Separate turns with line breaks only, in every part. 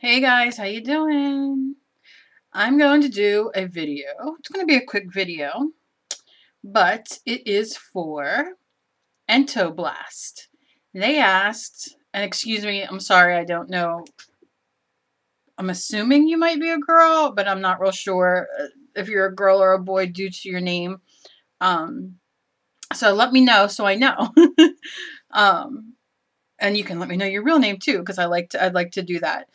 Hey guys, how you doing? I'm going to do a video. It's going to be a quick video, but it is for Entoblast. They asked, and excuse me, I'm sorry, I don't know. I'm assuming you might be a girl, but I'm not real sure if you're a girl or a boy due to your name. So let me know so I know. And you can let me know your real name too, because I'd like to do that.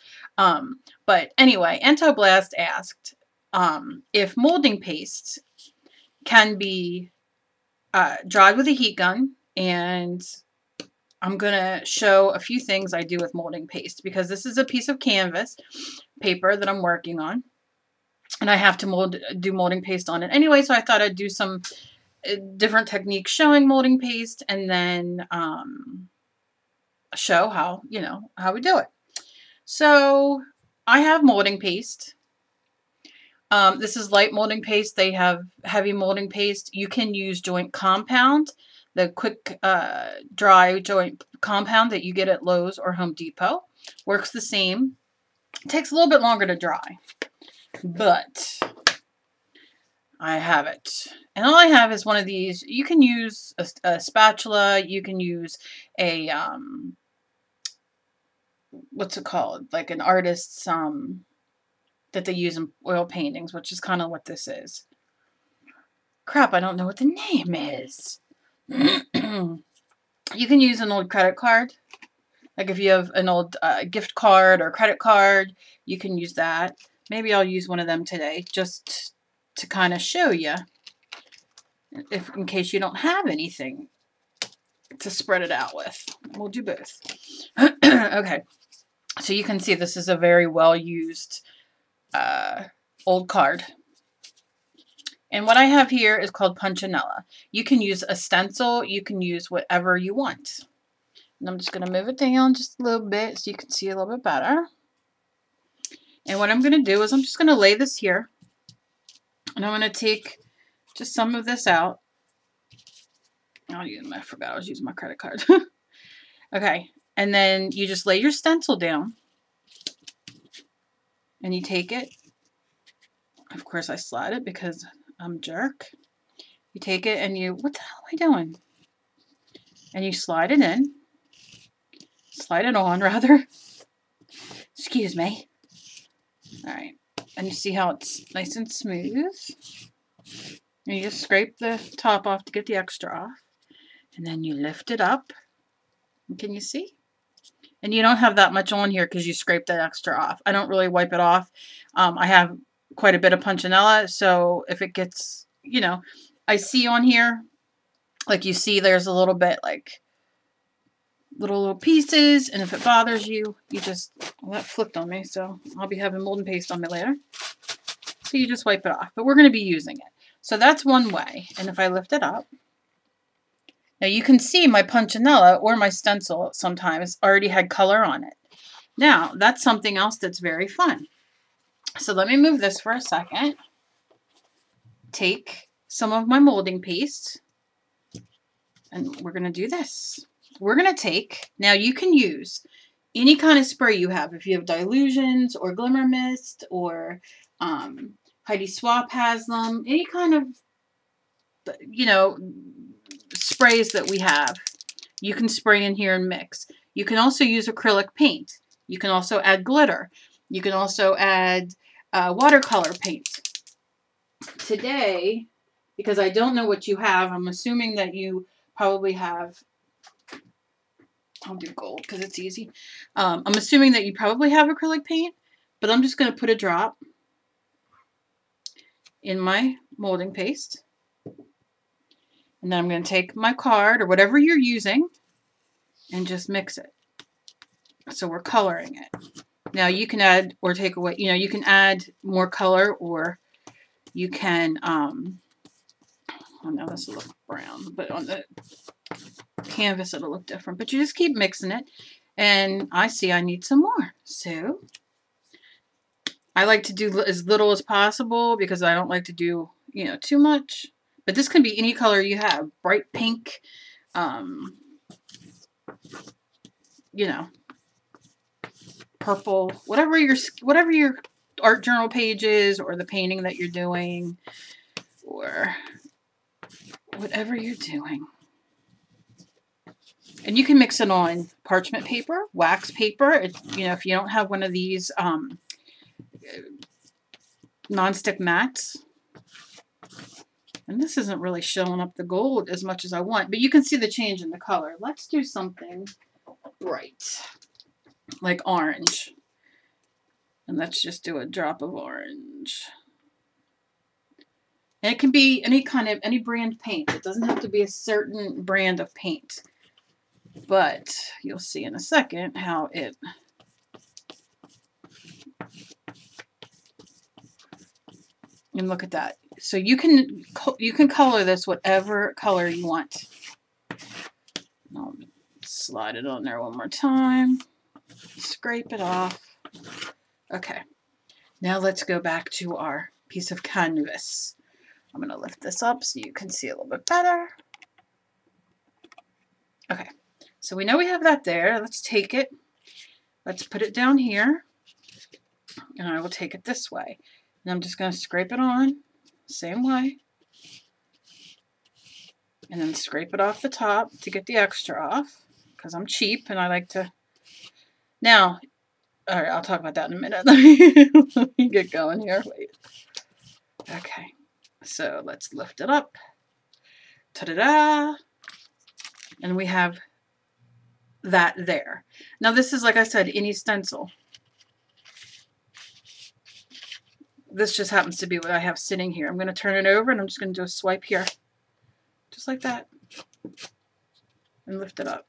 But anyway, Entoblast asked if molding paste can be dried with a heat gun, and I'm gonna show a few things I do with molding paste because this is a piece of canvas paper that I'm working on, and I have to do molding paste on it anyway. So I thought I'd do some different techniques showing molding paste, and then show how we do it. So I have molding paste. This is light molding paste. They have heavy molding paste. You can use joint compound, the quick dry joint compound that you get at Lowe's or Home Depot. Works the same. It takes a little bit longer to dry, but I have it. And all I have is one of these. You can use a spatula. You can use a what's it called? Like an artist's that they use in oil paintings, which is kind of what this is. Crap, I don't know what the name is. You can use an old credit card. Like if you have an old gift card or credit card, you can use that. Maybe I'll use one of them today just to kind of show you, in case you don't have anything to spread it out with. We'll do both. Okay, so you can see this is a very well used old card. And what I have here is called Punchinella. You can use a stencil. You can use whatever you want. And I'm just going to move it down just a little bit so you can see a little bit better. And what I'm going to do is I'm just going to lay this here. And I'm going to take just some of this out. I forgot I was using my credit card. Okay. And then you just lay your stencil down. And you take it. Of course, I slide it because I'm a jerk. You take it and what the hell am I doing? And you slide it in. Slide it on, rather. Excuse me. Alright. And you see how it's nice and smooth. And you just scrape the top off to get the extra off. And then you lift it up. And can you see? And you don't have that much on here because you scraped that extra off. I don't really wipe it off. I have quite a bit of Punchinella, so if it gets, I see on here, like you see there's a little bit like little pieces, and if it bothers you, well, that flipped on me, so I'll be having mold and paste on me later. So you just wipe it off, but we're going to be using it. So that's one way, and if I lift it up, now you can see my Punchinella or my stencil sometimes already had color on it. Now, that's something else that's very fun. So let me move this for a second. Take some of my molding paste, and we're going to do this. We're going to take, now you can use any kind of spray you have. If you have Dylusions or Glimmer Mist or Heidi Swapp has them, any kind of, sprays that we have, you can spray in here and mix. You can also use acrylic paint. You can also add glitter. You can also add watercolor paint. Today, because I don't know what you have, I'm assuming that you probably have, I'll do gold because it's easy. I'm assuming that you probably have acrylic paint, but I'm just going to put a drop in my molding paste. And then I'm going to take my card or whatever you're using and just mix it. So we're coloring it. Now you can add or take away, you can add more color, or you can, oh no, this will look brown, but on the canvas it'll look different. But you just keep mixing it, and I see I need some more. So I like to do as little as possible because I don't like to do, too much. But this can be any color you have. Bright pink, purple, whatever your art journal page is, or the painting that you're doing, or whatever you're doing. And you can mix it on parchment paper, wax paper. If you don't have one of these non-stick mats. And this isn't really showing up the gold as much as I want, but you can see the change in the color. Let's do something bright, like orange. And let's just do a drop of orange. And it can be any brand paint. It doesn't have to be a certain brand of paint. But you'll see in a second how it... And look at that. So you can color this whatever color you want. I'll slide it on there one more time. Scrape it off. Okay. Now let's go back to our piece of canvas. I'm going to lift this up so you can see a little bit better. Okay. So we know we have that there. Let's take it. Let's put it down here. And I will take it this way. And I'm just going to scrape it on. Same way. And then scrape it off the top to get the extra off. Because I'm cheap and I like to... Now, alright, I'll talk about that in a minute. Let me get going here. Wait. Okay. So let's lift it up. Ta-da-da! And we have that there. Now this is, like I said, any stencil. This just happens to be what I have sitting here. I'm going to turn it over and I'm just going to do a swipe here. Just like that. And lift it up.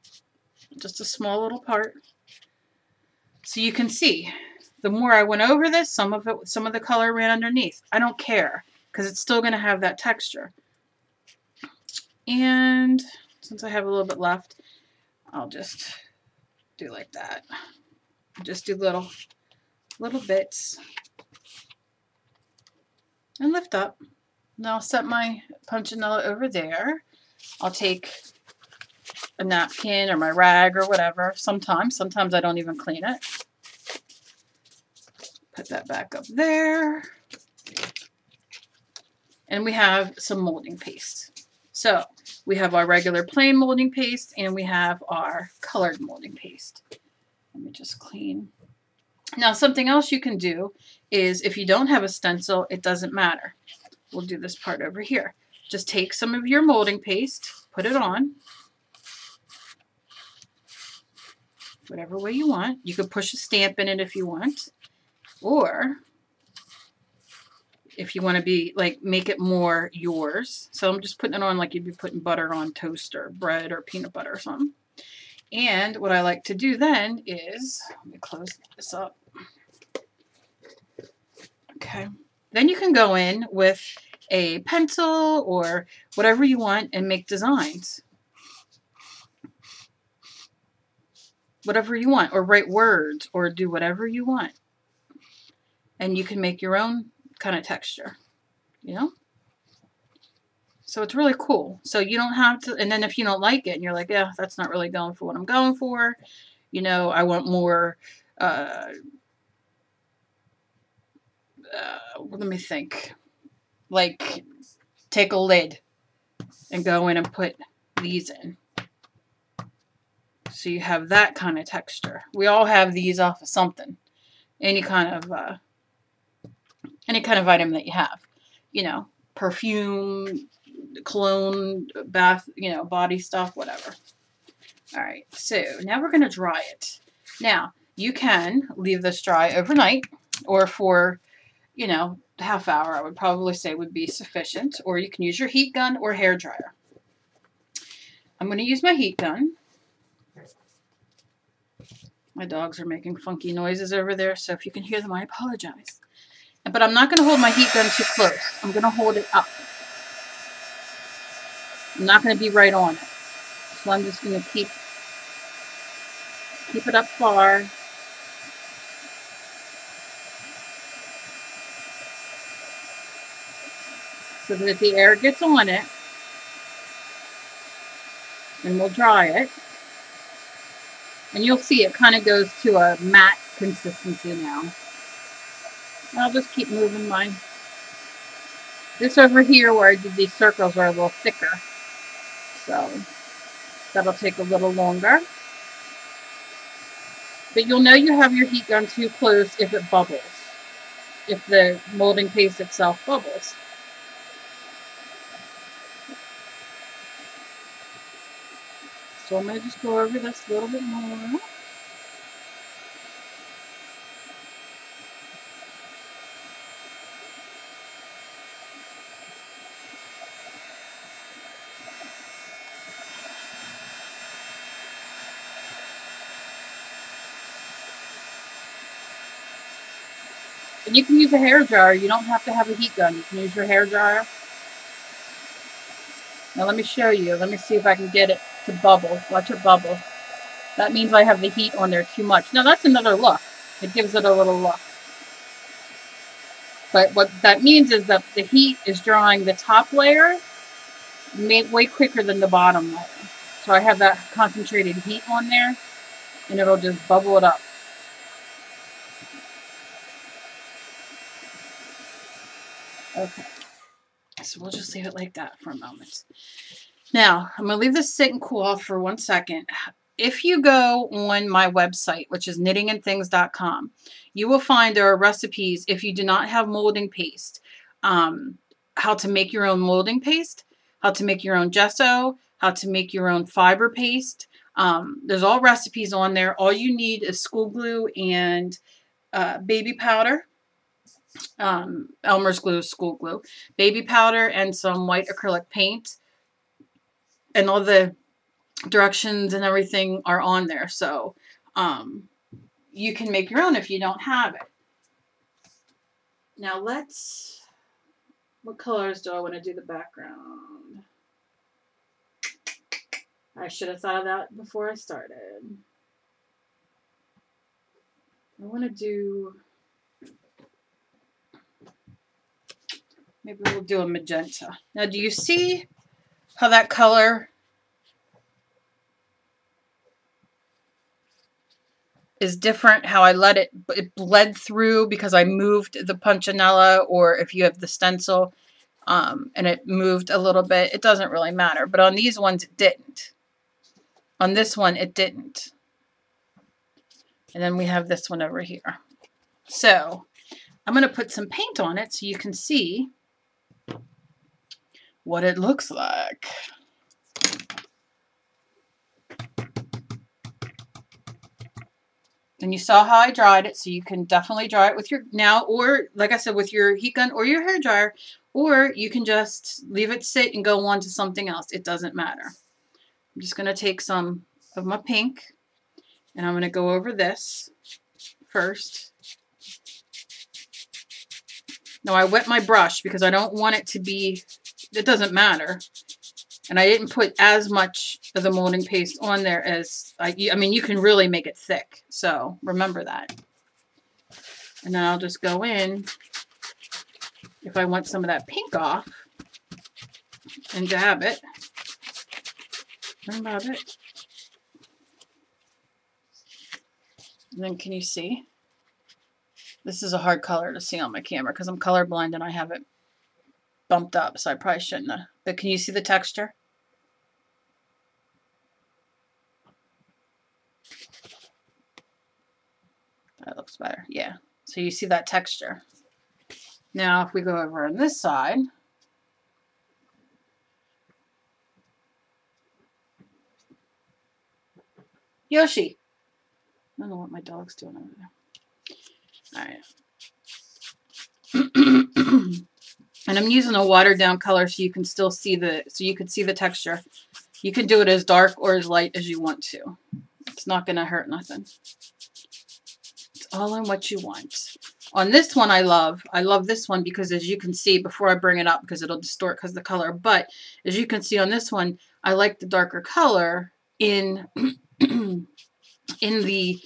Just a small little part. So you can see, the more I went over this, some of the color ran underneath. I don't care, because it's still going to have that texture. And since I have a little bit left, I'll just do like that. Just do little bits. And lift up. Now I'll set my punchinella over there. I'll take a napkin or my rag or whatever. Sometimes I don't even clean it. Put that back up there. And we have some molding paste. So we have our regular plain molding paste and we have our colored molding paste. Let me just clean. Now something else you can do is, if you don't have a stencil, it doesn't matter. We'll do this part over here. Just take some of your molding paste, put it on. Whatever way you want. You could push a stamp in it if you want. Or if you want to be like, make it more yours. So I'm just putting it on like you'd be putting butter on toast or bread or peanut butter or something. And what I like to do then is, let me close this up. Okay. Then you can go in with a pencil or whatever you want and make designs. Whatever you want, or write words, or do whatever you want. And you can make your own kind of texture, you know? So it's really cool. So you don't have to, and then if you don't like it and you're like, yeah, that's not really going for what I'm going for, you know, I want more, let me think, like take a lid and go in and put these in. So you have that kind of texture. We all have these off of something, any kind of item that you have, you know, perfume, cologne, bath, you know, body stuff, whatever. All right, so now we're going to dry it. Now, you can leave this dry overnight, or for, you know, half hour, I would probably say would be sufficient, or you can use your heat gun or hair dryer. I'm going to use my heat gun. My dogs are making funky noises over there, so if you can hear them, I apologize. But I'm not going to hold my heat gun too close. I'm going to hold it up. I'm not going to be right on it. So I'm just going to keep it up far. So that if the air gets on it, and we'll dry it, and you'll see it kind of goes to a matte consistency now. I'll just keep moving mine. This over here where I did these circles are a little thicker. So that'll take a little longer. But you'll know you have your heat gun too close if it bubbles. If the molding paste itself bubbles. So I'm going to just go over this a little bit more. And you can use a hair dryer. You don't have to have a heat gun. You can use your hair dryer. Now let me show you. Let me see if I can get it to bubble. Watch it bubble. That means I have the heat on there too much. Now that's another look. It gives it a little look. But what that means is that the heat is drawing the top layer way quicker than the bottom layer. So I have that concentrated heat on there, and it'll just bubble it up. Okay, so we'll just leave it like that for a moment. Now, I'm going to leave this sit and cool off for 1 second. If you go on my website, which is knittingandthings.com, you will find there are recipes, if you do not have molding paste, how to make your own molding paste, how to make your own gesso, how to make your own fiber paste. There's all recipes on there. All you need is school glue and baby powder. Elmer's glue is school glue. Baby powder and some white acrylic paint. And all the directions and everything are on there. So you can make your own if you don't have it. Now what colors do I want to do the background? I should have thought of that before I started. I want to do, maybe we'll do a magenta. Now do you see how that color is different, how I let it bled through because I moved the punchinella, or if you have the stencil and it moved a little bit, it doesn't really matter. But on these ones, it didn't. On this one, it didn't. And then we have this one over here. So I'm going to put some paint on it so you can see what it looks like. And you saw how I dried it, so you can definitely dry it with your, now, or like I said, with your heat gun or your hair dryer, or you can just leave it sit and go on to something else. It doesn't matter. I'm just going to take some of my pink, and I'm going to go over this first. Now I wet my brush because I don't want it to be, it doesn't matter. And I didn't put as much of the molding paste on there as, I mean, you can really make it thick. So remember that. And then I'll just go in, if I want some of that pink off, and dab it. And dab it. And then can you see? This is a hard color to see on my camera because I'm colorblind and I have it bumped up, so I probably shouldn't have. But can you see the texture? That looks better. Yeah. So you see that texture. Now if we go over on this side, Yoshi. I don't know what my dog's doing over there. Alright. And I'm using a watered down color so you can still see the texture. You can do it as dark or as light as you want to. It's not going to hurt nothing. It's all in what you want. On this one I love this one because as you can see, before I bring it up because it'll distort because of the color, but as you can see on this one, I like the darker color in in the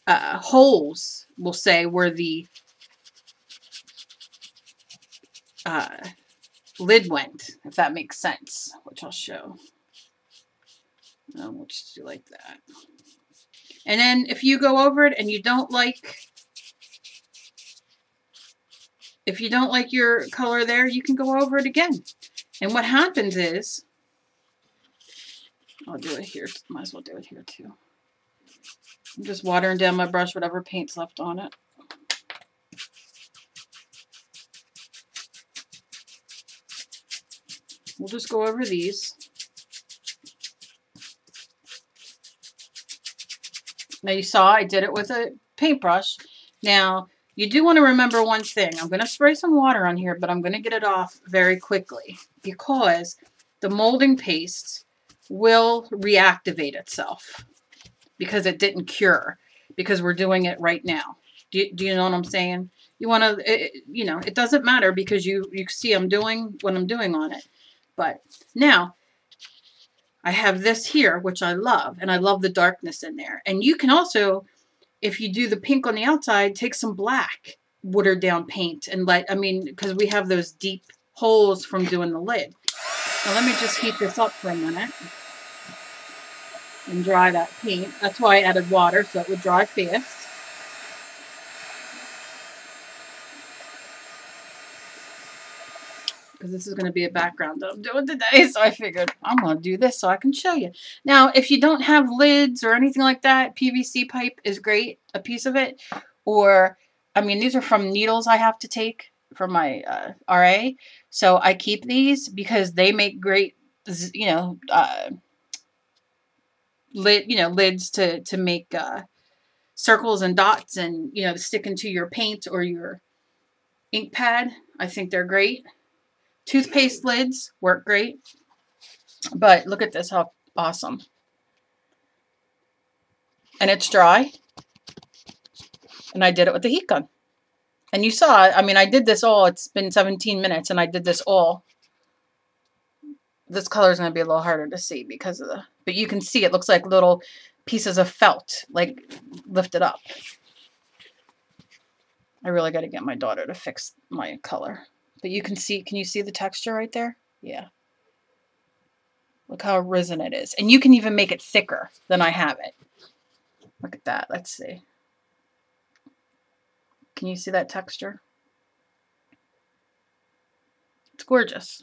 holes, we'll say, where the lid went, if that makes sense, which I'll show. We'll just do like that. And then if you go over it and you don't like, if you don't like your color there, you can go over it again. And what happens is, I'll do it here. Might as well do it here too. I'm just watering down my brush, whatever paint's left on it. We'll just go over these. Now you saw I did it with a paintbrush. Now you do want to remember one thing. I'm going to spray some water on here, but I'm going to get it off very quickly because the molding paste will reactivate itself because it didn't cure, because we're doing it right now. Do you know what I'm saying? You want to, you know, it doesn't matter because you see I'm doing what I'm doing on it. But now I have this here, which I love, and I love the darkness in there. And you can also, if you do the pink on the outside, take some black watered down paint and let, I mean, because we have those deep holes from doing the lid. Now let me just heat this up for a minute and dry that paint. That's why I added water, so it would dry fast. Because this is going to be a background that I'm doing today, so I figured I'm going to do this so I can show you. Now, if you don't have lids or anything like that, PVC pipe is great, a piece of it. Or, I mean, these are from needles I have to take for my RA. So I keep these because they make great, you know, lids to make circles and dots and, you know, to stick into your paint or your ink pad. I think they're great. Toothpaste lids work great. But look at this, how awesome. And it's dry. And I did it with the heat gun. And you saw, I mean, I did this all. It's been 17 minutes and I did this all. This color is going to be a little harder to see because of the, but you can see it looks like little pieces of felt, like lifted up. I really got to get my daughter to fix my color. But you can see, can you see the texture right there? Yeah. Look how risen it is. And you can even make it thicker than I have it. Look at that. Let's see. Can you see that texture? It's gorgeous.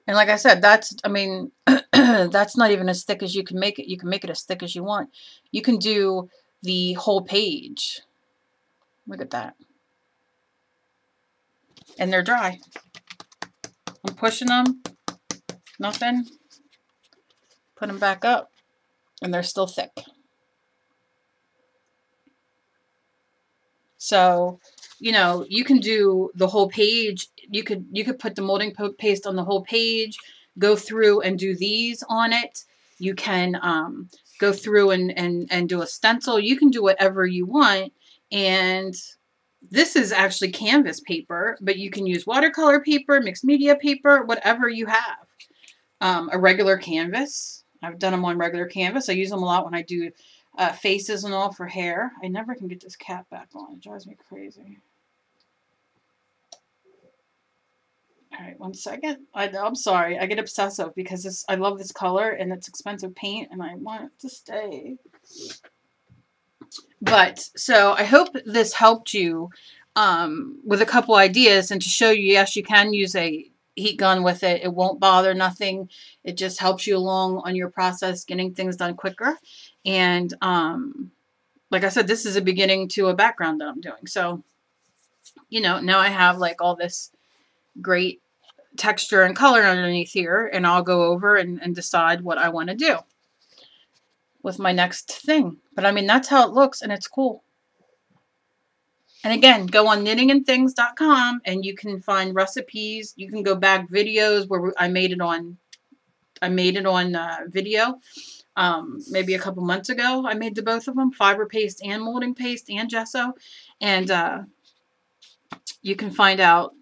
And like I said, that's, I mean, that's not even as thick as you can make it. You can make it as thick as you want. You can do the whole page. Look at that. And they're dry. I'm pushing them. Nothing. Put them back up. And they're still thick. So, you know, you can do the whole page. You could put the molding paste on the whole page. Go through and do these on it. You can go through and do a stencil. You can do whatever you want. And this is actually canvas paper, but you can use watercolor paper, mixed media paper, whatever you have. A regular canvas. I've done them on regular canvas. I use them a lot when I do faces and all for hair. I never can get this cap back on. It drives me crazy. All right, 1 second. I'm sorry. I get obsessive because I love this color and it's expensive paint and I want it to stay. But, so I hope this helped you with a couple ideas and to show you, yes, you can use a heat gun with it. It won't bother nothing. It just helps you along on your process, getting things done quicker. And like I said, this is a beginning to a background that I'm doing. So, you know, now I have like all this great texture and color underneath here. And I'll go over and decide what I want to do with my next thing. But I mean, that's how it looks and it's cool. And again, go on knittingandthings.com and you can find recipes. You can go back videos where I made it on video. Maybe a couple months ago, I made the both of them, fiber paste and molding paste and gesso. And you can find out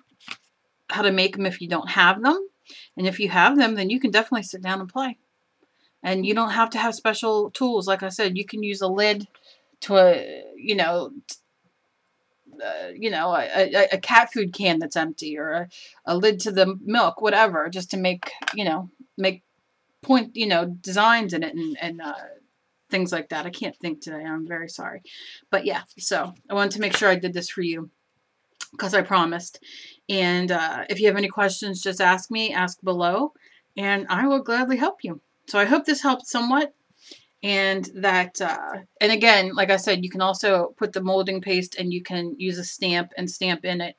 how to make them if you don't have them. And if you have them, then you can definitely sit down and play. And you don't have to have special tools. Like I said, you can use a lid to a, a cat food can that's empty, or a lid to the milk, whatever, just to make, make point, designs in it and things like that. I can't think today. I'm very sorry. But yeah, so I wanted to make sure I did this for you because I promised. And if you have any questions, just ask me, ask below, and I will gladly help you. So I hope this helped somewhat. And that, and again, like I said, you can also put the molding paste and you can use a stamp and stamp in it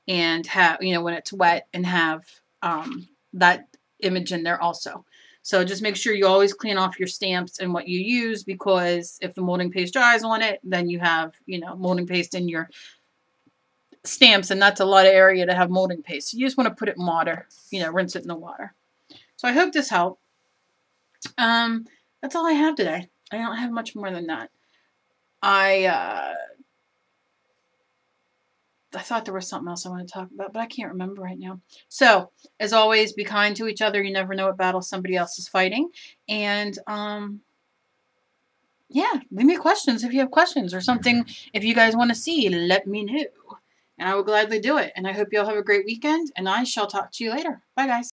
and have, you know, when it's wet and have that image in there also. So just make sure you always clean off your stamps and what you use, because if the molding paste dries on it, then you have, you know, molding paste in your stamps, and that's a lot of area to have molding paste. So you just want to put it in water, you know, rinse it in the water. So I hope this helped. That's all I have today. I don't have much more than that. I thought there was something else I wanted to talk about, but I can't remember right now. So, as always, be kind to each other. You never know what battle somebody else is fighting. And, yeah, leave me questions if you have questions or something. If you guys want to see, let me know. And I will gladly do it. And I hope you all have a great weekend. And I shall talk to you later. Bye, guys.